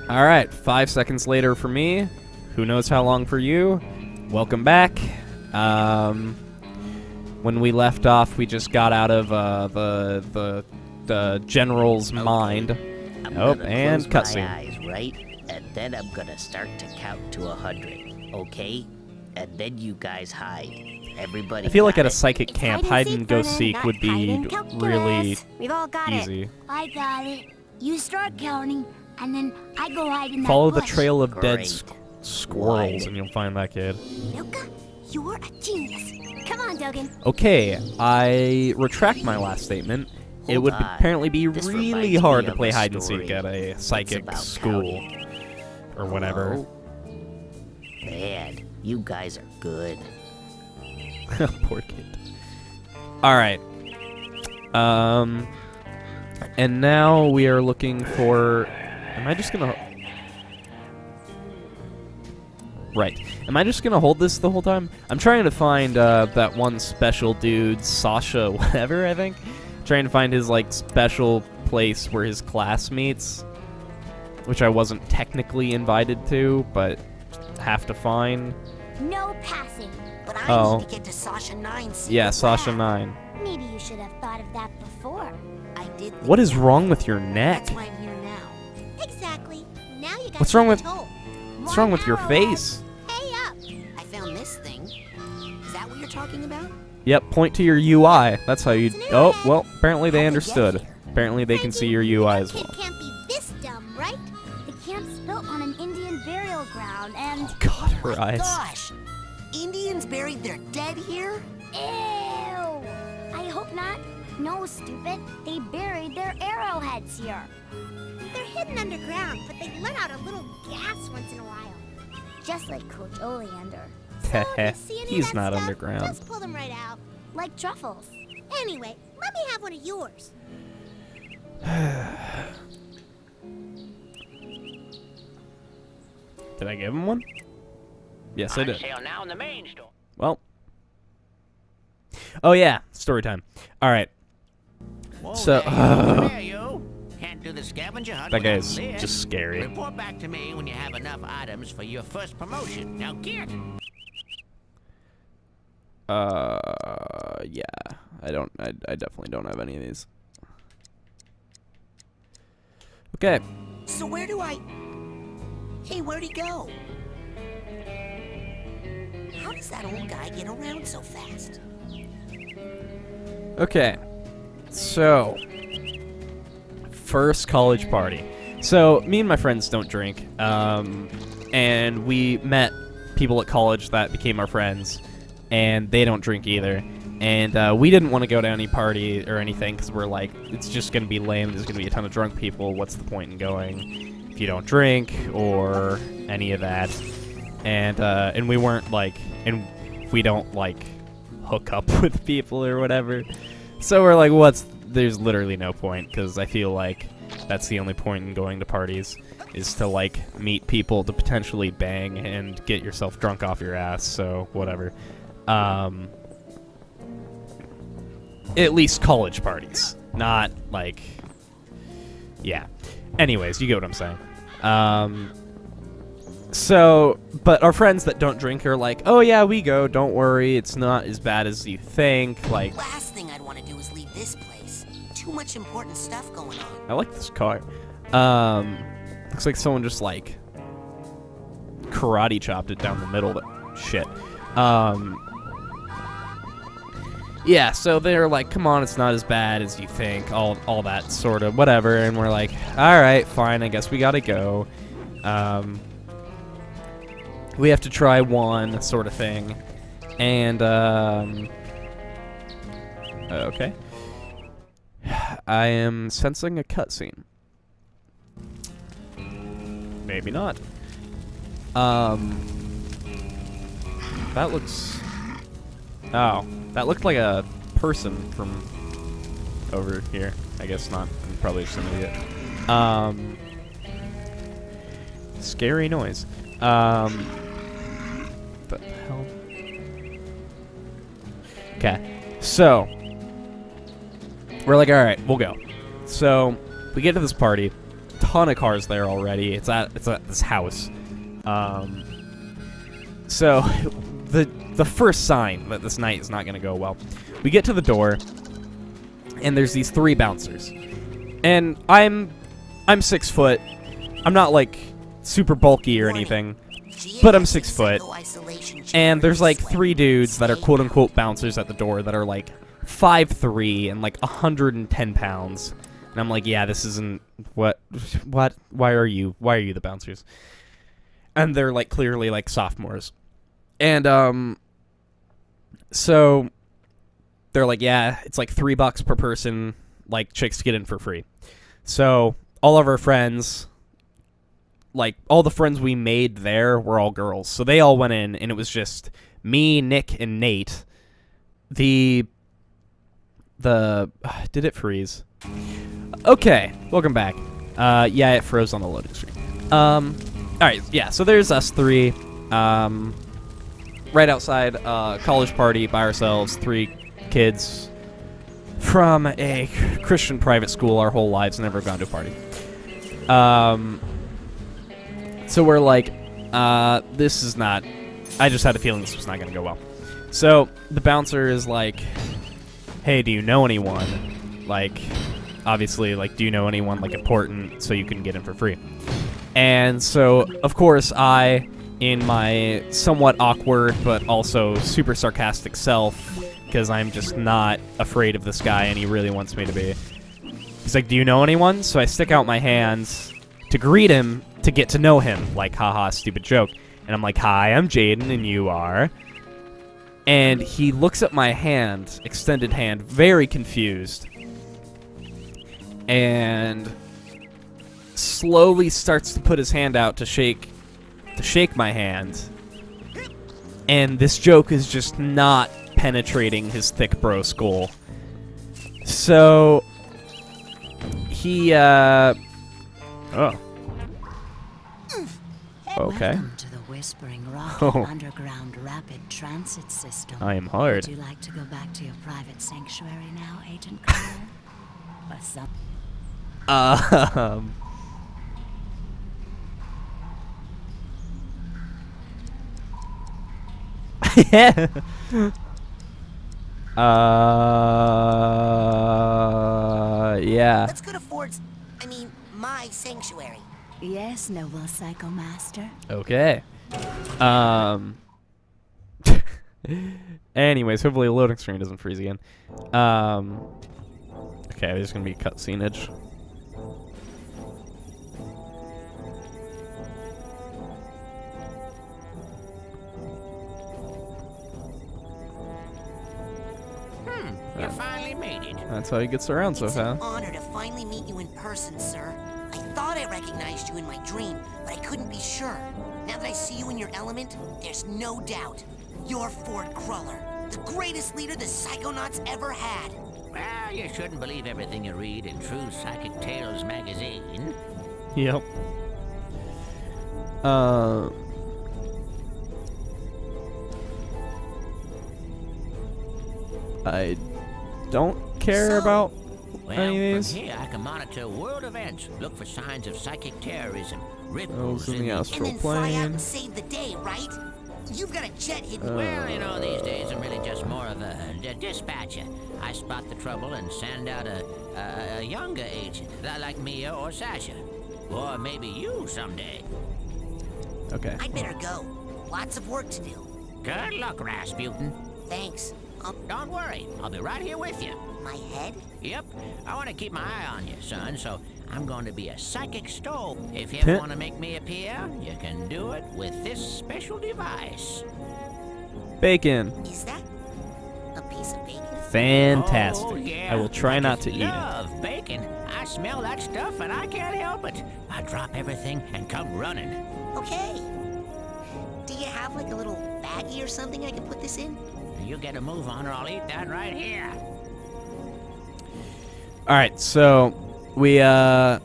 Alright, 5 seconds later for me. Who knows how long for you? Welcome back. When we left off, we just got out of the general's mind. And cutscene. Right? And then I'm gonna start to count to 100, okay? And then you guys hide. Everybody. I feel like at a It's psychic camp, hide and go seek would be really We've all got easy. It. I got it. You start counting, and then I go hide in Follow that the bush. trail of dead Great. squirrels, and you'll find that kid. Luca, you're a genius. Come on, Duggan. Okay, I retract my last statement. It would Hold on. apparently be This really reminds hard me to play of a hide and seek story. at a psychic about school counting. or whatever. Hello? Man, you guys are good. Poor kid. Alright. And now we are looking for... Am I just gonna... Right. Am I just gonna hold this the whole time? I'm trying to find that one special dude, Sasha whatever, I think. Trying to find his, like, special place where his class meets. Which I wasn't technically invited to, but have to find. No passing. But I Oh. need to get to Sasha 9's Yeah, secret Sasha lab. 9. Maybe you should have thought of that before. I did. think What is about wrong it. with your neck? That's why I'm here now. Exactly. Now you got What's wrong with- told. What's wrong with your More face? Hey up. I found this thing. Is that what you're talking about? Yep, point to your UI. That's how you... It's an Oh, internet. well, apparently they How'd they get understood. here? Apparently they can see your UI as Kid well. can't be this dumb, right? The camp's built on an Indian burial ground, and Oh god, her My eyes. gosh! Indians buried their dead here? ew! I hope not. No, stupid. They buried their arrowheads here. They're hidden underground, but they let out a little gas once in a while. Just like Coach Oleander. So if you see any of He's that not stuff, underground. Just pull them right out. Like truffles. Anyway, let me have one of yours. Did I give him one? Yes, I did. Sale now in the main store. Well. Oh yeah, story time. All right. Whoa So- there you. Can't do the scavenger hunt That without guy's lid. just scary. Report back to me when you have enough items for your first promotion. Now get. Yeah. I definitely don't have any of these. Okay. So where do I... Hey, where'd he go? How does that old guy get around so fast? Okay. So, first college party. So, me and my friends don't drink. And we met people at college that became our friends, and they don't drink either. And we didn't want to go to any party or anything because we're like, it's just going to be lame. There's going to be a ton of drunk people. What's the point in going if you don't drink or any of that? And we weren't like, and we don't like hook up with people or whatever. So we're like, there's literally no point because I feel like that's the only point in going to parties is to like meet people to potentially bang and get yourself drunk off your ass. So whatever. At least college parties, not like, yeah. Anyways, you get what I'm saying. So, but our friends that don't drink are like, oh yeah, we go, don't worry, it's not as bad as you think, like, Last thing I'd want to do is leave this place. Too much important stuff going on. I like this car. Looks like someone just, like, karate chopped it down the middle, but shit. Yeah, so they're like, come on, it's not as bad as you think, all that sort of whatever, and we're like, alright, fine, I guess we gotta go. We have to try one sort of thing, and, okay. I am sensing a cutscene. Maybe not. That looks... Oh, that looked like a person from over here. I guess not. I'm probably just an idiot. Scary noise. The hell? Okay, so we're like, all right, we'll go. So we get to this party. ton of cars there already. It's at this house. So the first sign that this night is not going to go well. We get to the door, and there's these 3 bouncers, and I'm 6 foot. I'm not like super bulky or anything, but I'm 6 foot. And there's like 3 dudes that are quote unquote bouncers at the door that are like 5'3" and like 110 pounds. And I'm like, yeah, this isn't what? Why are you the bouncers? And they're like clearly like sophomores. And so they're like, yeah, it's like $3 per person, like chicks get in for free. So all of our friends, like all the friends we made there were all girls. So they all went in, and it was just me, Nick, and Nate. Did it freeze? Okay, welcome back. Yeah, it froze on the loading screen. Alright, yeah, so there's us 3. Right outside college party by ourselves, 3 kids from a Christian private school our whole lives, never gone to a party. So we're like, this is not... I just had a feeling this was not going to go well. So the bouncer is like, hey, do you know anyone? Like, obviously, like, do you know anyone, like, important so you can get in for free? And so, of course, I, in my somewhat awkward but also super sarcastic self, because I'm just not afraid of this guy and he really wants me to be, he's like, do you know anyone? So I stick out my hands to greet him, to get to know him. Like, haha, stupid joke. And I'm like, hi, I'm Jaden, and you are? And he looks at my hand, extended hand, very confused. And slowly starts to put his hand out to shake my hand. And this joke is just not penetrating his thick bro skull. So he oh. Okay. Welcome to the Whispering Rock Underground Rapid Transit System. I am hard. Would you like to go back to your private sanctuary now, Agent Carter? Or some... Yeah. Yeah. Let's go to Ford's, my sanctuary. Yes, noble Psycho Master. Okay. Anyways, hopefully the loading screen doesn't freeze again. Okay, there's gonna be cutsceneage. You finally made it. That's how he gets around so It's an fast. honor to finally meet you in person, sir. I thought I recognized you in my dream, but I couldn't be sure. Now that I see you in your element, there's no doubt. You're Ford Cruller, the greatest leader the Psychonauts ever had. Well, you shouldn't believe everything you read in True Psychic Tales magazine. Yep. I don't care about Well, any of from these. here I can monitor world events, look for signs of psychic terrorism, Those ripples in the And astral then fly out plane. and save the day, right? You've got a jet hidden. Well, these days I'm really just more of a dispatcher. I spot the trouble and send out a younger agent, like Mia or Sasha. Or maybe you someday. Okay. I'd better go. Lots of work to do. Good luck, Rasputin. Thanks. Don't worry, I'll be right here with you. My head? Yep, I want to keep my eye on you, son, so I'm going to be a psychic stove. If you ever want to make me appear, you can do it with this special device. Bacon. Is that a piece of bacon? Fantastic. Oh, yeah. I will try not to eat it. love bacon. I smell that stuff and I can't help it. I drop everything and come running. Okay. Do you have like a little baggie or something I can put this in? You get a move on or I'll eat that right here. Alright, so we how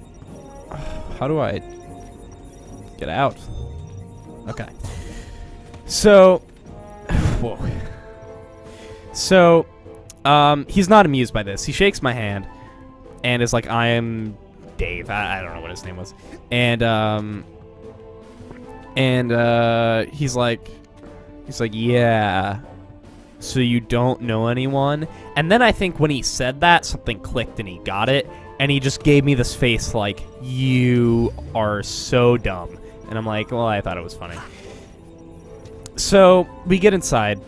do I get out? Okay. So whoa. So he's not amused by this. He shakes my hand and is like, I am Dave. I don't know what his name was. And he's like, yeah. So you don't know anyone? And then I think when he said that, something clicked and he got it. And he just gave me this face like, you are so dumb. And I'm like, well, I thought it was funny. So we get inside.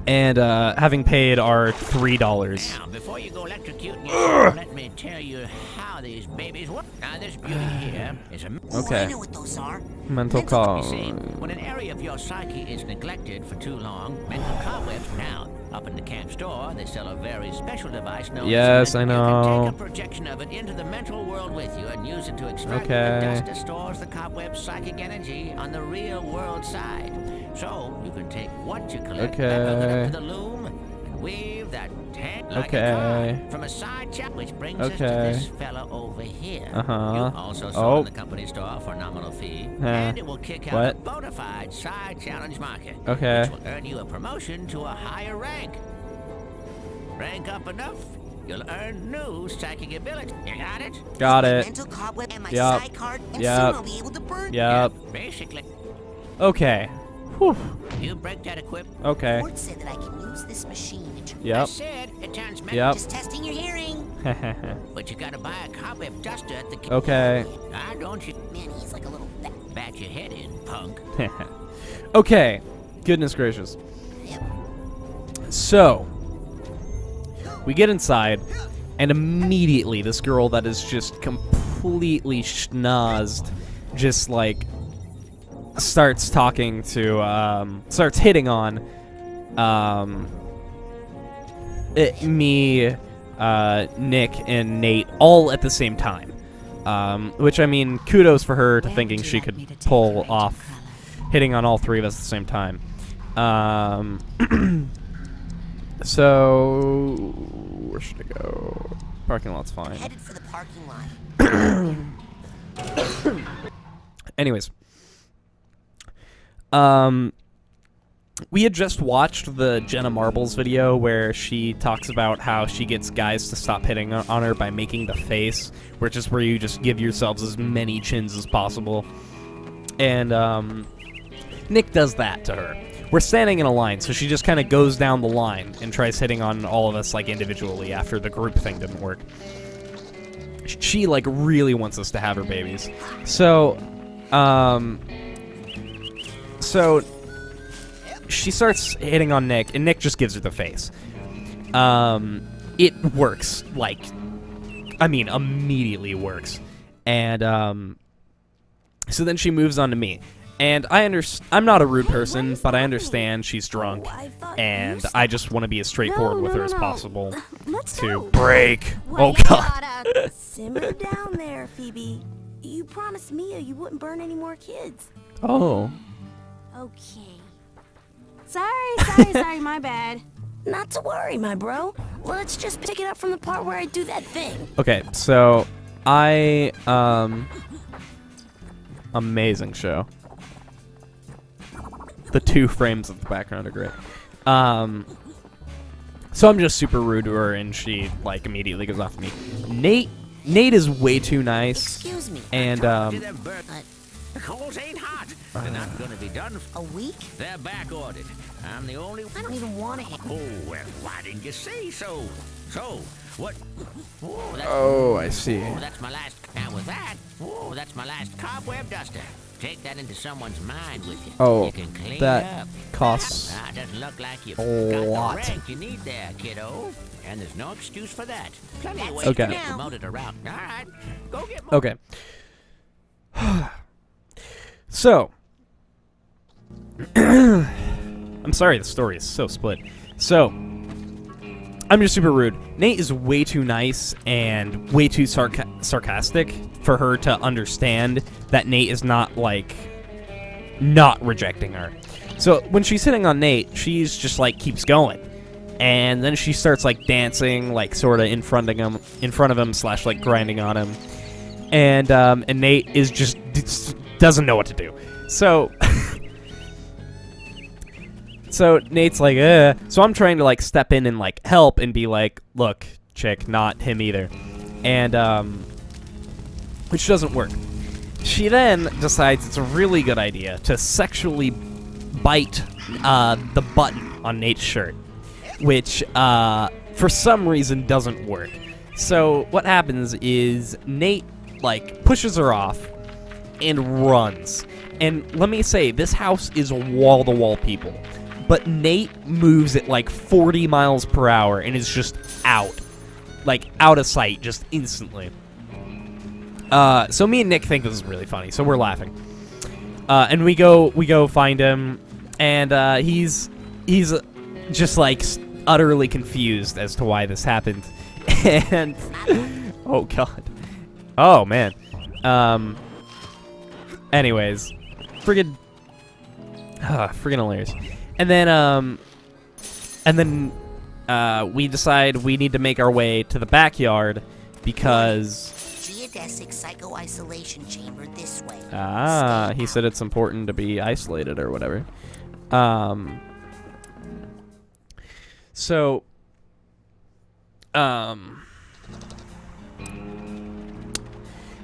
And having paid our $3. Now, before you go electrocuting yourself, let me tell you how these babies work. Now, this beauty here is a... Okay. I know what those are. Mental You call. see, when an area of your psyche is neglected for too long, mental cobwebs now. Up in the camp store, they sell a very special device known Yes, as I You know. can take a projection of it into the mental world with you and use it to extract the dust that stores the cobweb's psychic energy on the real world side. So, you can take what you collect back hook it up to the loom and weave that tank like a car from a side chap, which brings us to this fella over here. You also sell in the company store for a nominal fee, and it will kick out a bona fide side challenge market, which will earn you a promotion to a higher rank. Rank up enough, you'll earn new psychic ability. You got it? Got it. Mental cobweb and my Yep. side card, and Yep. soon I'll be able to burn. Yep. Basically. Okay. Whew. You break that equipment. Okay. Ford said that I can use this machine to I Yep. said it turns mental. Yep. Just testing your hearing. But you gotta buy a cobweb duster at the... Okay. Ah, don't you Man, he's like a little bat your head in, punk. Okay. Goodness gracious. Yep. So, we get inside, and immediately this girl that is just completely schnozzed just, like, starts talking to, starts hitting on, me, Nick, and Nate all at the same time. Which, I mean, kudos for her to When thinking would you she like could me to take pull her, Agent off Cruller? hitting on all three of us at the same time. So, where should I go? Parking lot's fine. Headed for the parking lot. Anyways, we had just watched the Jenna Marbles video where she talks about how she gets guys to stop hitting on her by making the face, which is where you just give yourselves as many chins as possible. And Nick does that to her. We're standing in a line, so she just kind of goes down the line and tries hitting on all of us, like, individually after the group thing didn't work. She, like, really wants us to have her babies. So, she starts hitting on Nick, and Nick just gives her the face. It works, like, I mean, immediately works. And, so then she moves on to me. And I'm not a rude person, but I understand she's drunk, and I just want to be as straightforward with her as possible to break. Oh, God. Simmer down there, Phoebe. You promised Mia you wouldn't burn any more kids. Oh. Okay. Sorry, my bad. Not to worry, my bro. Let's just pick it up from the part where I do that thing. Okay, so amazing show. The 2 frames of the background are great. So I'm just super rude to her, and she, like, immediately goes off me. Nate is way too nice. Excuse me. And, The coals ain't hot. They're not gonna be done. A week? They're back ordered. I'm the only I don't even want to hit. Oh, well, why didn't you say so? So, what? Oh, that's, oh, I see. oh, that's my last. Now with that, oh, that's my last cobweb duster. Take that into someone's mind with you. Oh, you can clean that up. costs Ah, doesn't look like you've a got lot. the rank you need there, kiddo. And there's no excuse for that. Plenty of ways Okay. to get promoted around. All right, go get more. Okay. So, I'm sorry the story is so split. So, I'm just super rude. Nate is way too nice and way too sarcastic for her to understand that Nate is not, like, not rejecting her. So, when she's hitting on Nate, she's just, like, keeps going. And then she starts, like, dancing, like, sort of in front of him / like, grinding on him. And Nate is just doesn't know what to do. So, so Nate's like, So I'm trying to, like, step in and, like, help and be like, look, chick, not him either. And which doesn't work. She then decides it's a really good idea to sexually bite the button on Nate's shirt, which for some reason doesn't work. So what happens is Nate like pushes her off and runs. And let me say, this house is wall-to-wall people, but Nate moves at like 40 miles per hour and is just out, like out of sight, just instantly. So me and Nick think this is really funny, so we're laughing. And we go find him, and he's just like utterly confused as to why this happened. And oh god, oh man. Anyways, friggin' hilarious. And then we decide we need to make our way to the backyard because geodesic psycho-isolation chamber this way. He said it's important to be isolated or whatever.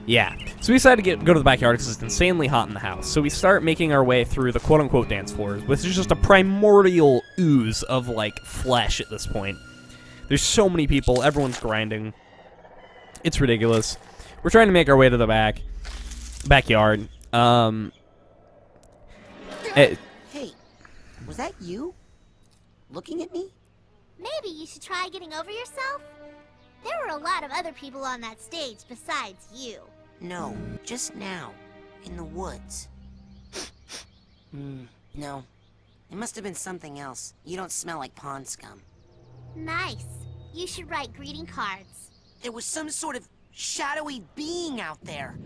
Yeah. So we decided to go to the backyard because it's insanely hot in the house. So we start making our way through the quote-unquote dance floors, which is just a primordial ooze of, like, flesh at this point. There's so many people. Everyone's grinding. It's ridiculous. We're trying to make our way to the backyard. Hey, was that you? Looking at me? Maybe you should try getting over yourself? There were a lot of other people on that stage besides you. No, just now. In the woods. No. It must have been something else. You don't smell like pond scum. Nice. You should write greeting cards. There was some sort of shadowy being out there.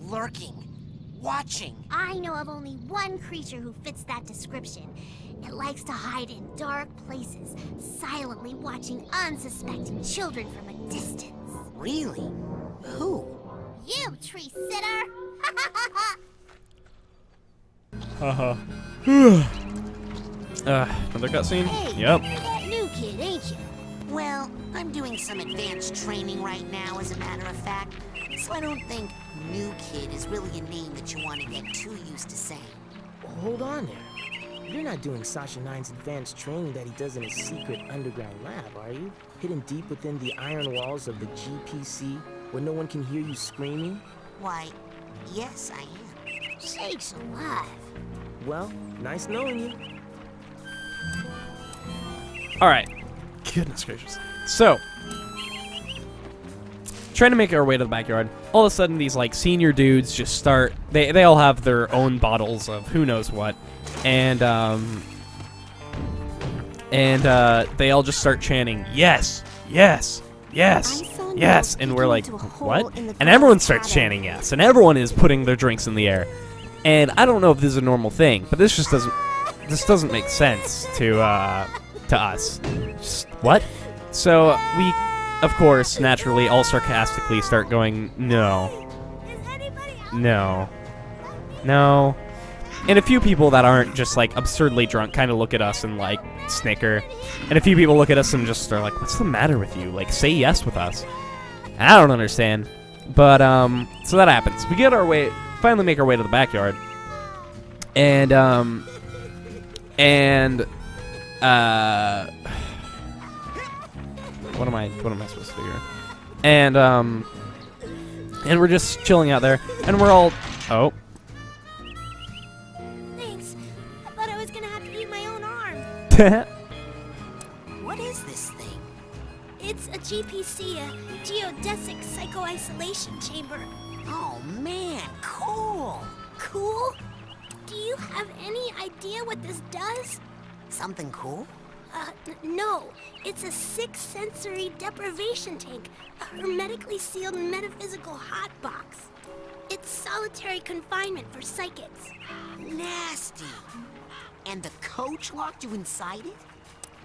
Lurking. Watching. I know of only one creature who fits that description. It likes to hide in dark places, silently watching unsuspecting children from a distance. Really? Who? You, tree sitter! Another cutscene? Hey, Yep. you're that new kid, ain't you? Well, I'm doing some advanced training right now, as a matter of fact. So I don't think new kid is really a name that you want to get too used to saying. Hold on there. You're not doing Sasha 9's advanced training that he does in his secret underground lab, are you? Hidden deep within the iron walls of the GPC, where no one can hear you screaming? Why, yes, I am. Sakes alive. Well, nice knowing you. Alright. Goodness gracious. So, trying to make our way to the backyard. All of a sudden, these, like, senior dudes just start... They all have their own bottles of who knows what. And they all just start chanting, yes, yes, yes, yes. And we're like, what? And everyone starts chanting yes. And everyone is putting their drinks in the air. And I don't know if this is a normal thing, but this just doesn't make sense to us. Just, what? So we, of course, naturally, all sarcastically start going, no, no, no. And a few people that aren't just, like, absurdly drunk kind of look at us and, like, snicker. And a few people look at us and just are like, what's the matter with you? Like, say yes with us. And I don't understand. But, so that happens. We get our way, finally make our way to the backyard. And, what am I supposed to do here? And we're just chilling out there. And we're all, oh. What is this thing? It's a GPC, a geodesic psycho-isolation chamber. Oh man, cool! Cool? Do you have any idea what this does? Something cool? No. It's a 6-sensory deprivation tank, a hermetically sealed metaphysical hotbox. It's solitary confinement for psychics. Nasty! And the coach locked you inside it?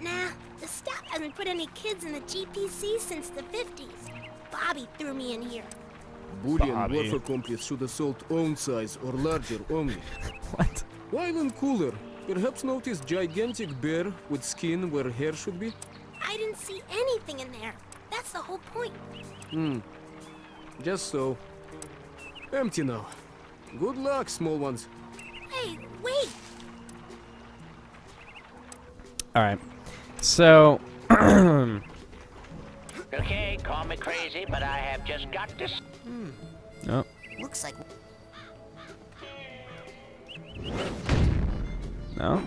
Nah, the staff hasn't put any kids in the GPC since the 50s. Bobby threw me in here. Boolean buffer complex should assault own size or larger only. What? Why even cooler? Perhaps notice gigantic bear with skin where hair should be? I didn't see anything in there. That's the whole point. Just so. Empty now. Good luck, small ones. Hey, wait! Alright. So... Okay, call me crazy, but I have just got this. Oh. Looks like... No?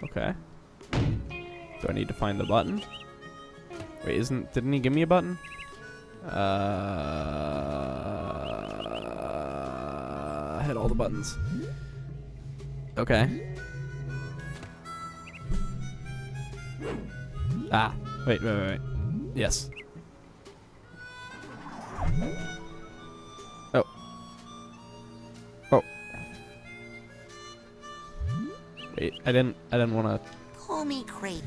Okay. Do I need to find the button? Wait, didn't he give me a button? Hit all the buttons. Okay. Ah, wait. Yes. Oh. Wait, I didn't want to. Call me crazy,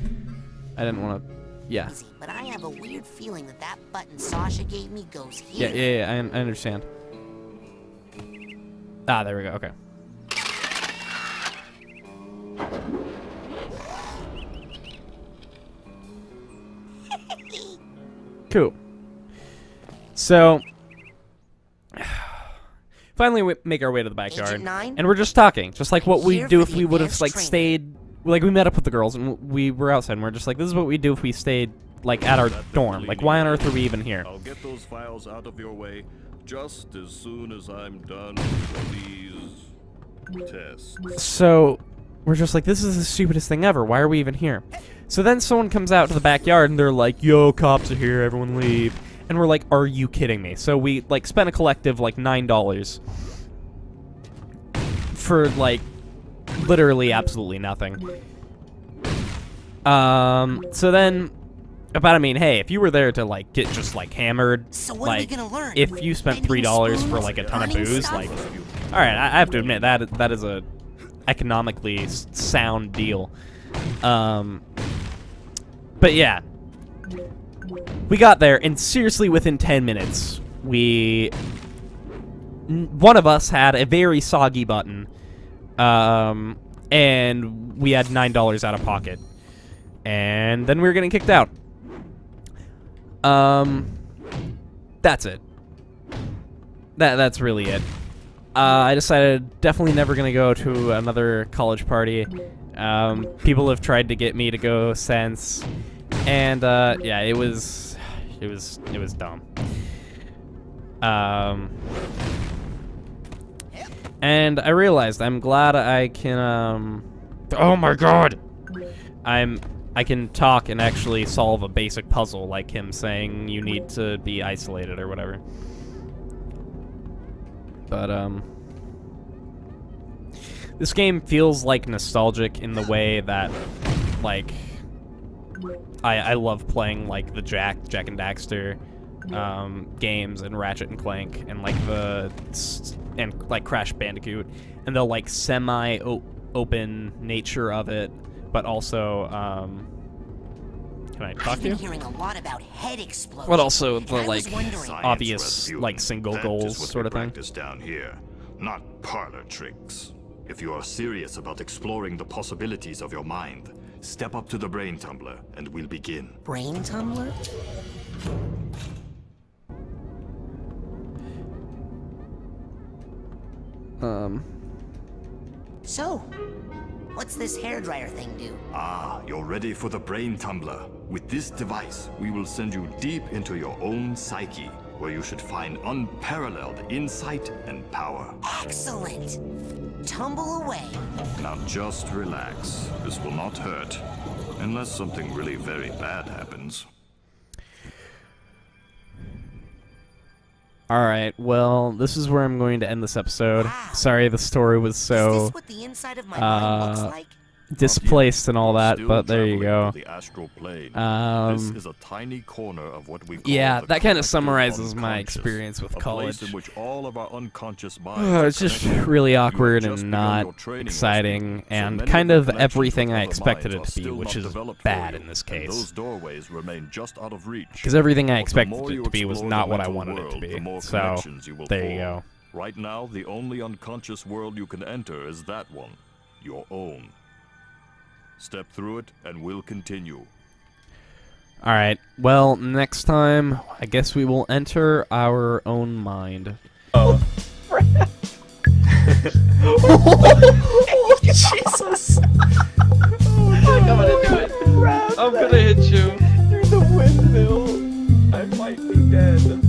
I didn't want to. Yeah. but I have a weird feeling that button Sasha gave me goes here. Yeah. I understand. Ah, there we go. Okay. Cool. So, finally we make our way to the backyard, Agent 9? and we're just talking, just like what we'd Here do for if the we would have advanced like training. stayed. Like we met up with the girls, and we were outside, and we're just like, this is what we'd do if we stayed like at our dorm. Like, why on earth are we even here? I'll get those files out of your way just as soon as I'm done with these tests. So we're just like, this is the stupidest thing ever. Why are we even here? So then someone comes out to the backyard and they're like, yo, cops are here, everyone leave. And we're like, are you kidding me? So we like spent a collective like $9 for like literally absolutely nothing. So then hey, if you were there to like get just like hammered, So what are we like gonna learn? if you spent Bending $3 for spoons? like a ton of Burning booze, stuff? like, all right, I have to admit that is a economically sound deal. But yeah, we got there, and seriously, within 10 minutes, one of us had a very soggy button, and we had $9 out of pocket, and then we were getting kicked out. That's it. That's really it. I decided definitely never gonna go to another college party. People have tried to get me to go since, and yeah, it was dumb. And I realized I'm glad I can oh my god, I can talk and actually solve a basic puzzle, like him saying you need to be isolated or whatever. But this game feels like nostalgic in the way that like I love playing like the Jack and Daxter games and Ratchet and Clank and like like Crash Bandicoot, and the like semi-open nature of it, but also can I talk I've to been you? hearing a lot about head explosions. But also the and I like was wondering, obvious like single goals sort of thing. Practice down here, not parlor tricks. If you are serious about exploring the possibilities of your mind, step up to the brain tumbler and we'll begin. brain tumbler? So, what's this hairdryer thing do? Ah, you're ready for the brain tumbler. With this device, we will send you deep into your own psyche, where you should find unparalleled insight and power. Excellent! Tumble away. Now just relax. This will not hurt. Unless something really very bad happens. Alright, well, this is where I'm going to end this episode. Wow. Sorry the story was Is so this what the inside of my mind looks like? displaced and all that, Still but there you traveling go. to the astral plane. Um, This is a tiny corner of what we call Yeah, the that kind of collective summarizes my unconscious, experience with a college. place in which all of our unconscious minds It's are just connected. really You have awkward just and begun not your training last exciting, week, so and many kind the of connections everything with I other expected minds it to are be, still which not is developed for bad you, in this and case. those doorways remain just out of reach. Because everything I But the expected more it you to be was explore not the what I mental wanted it to world, be. the more So, connections you will there you form. go. Right now, the only unconscious world you can enter is that one, your own. Step through it, and we'll continue. Alright, well, next time, I guess we will enter our own mind. Oh. Jesus! I'm gonna do it. I'm gonna hit you. Through the windmill. I might be dead.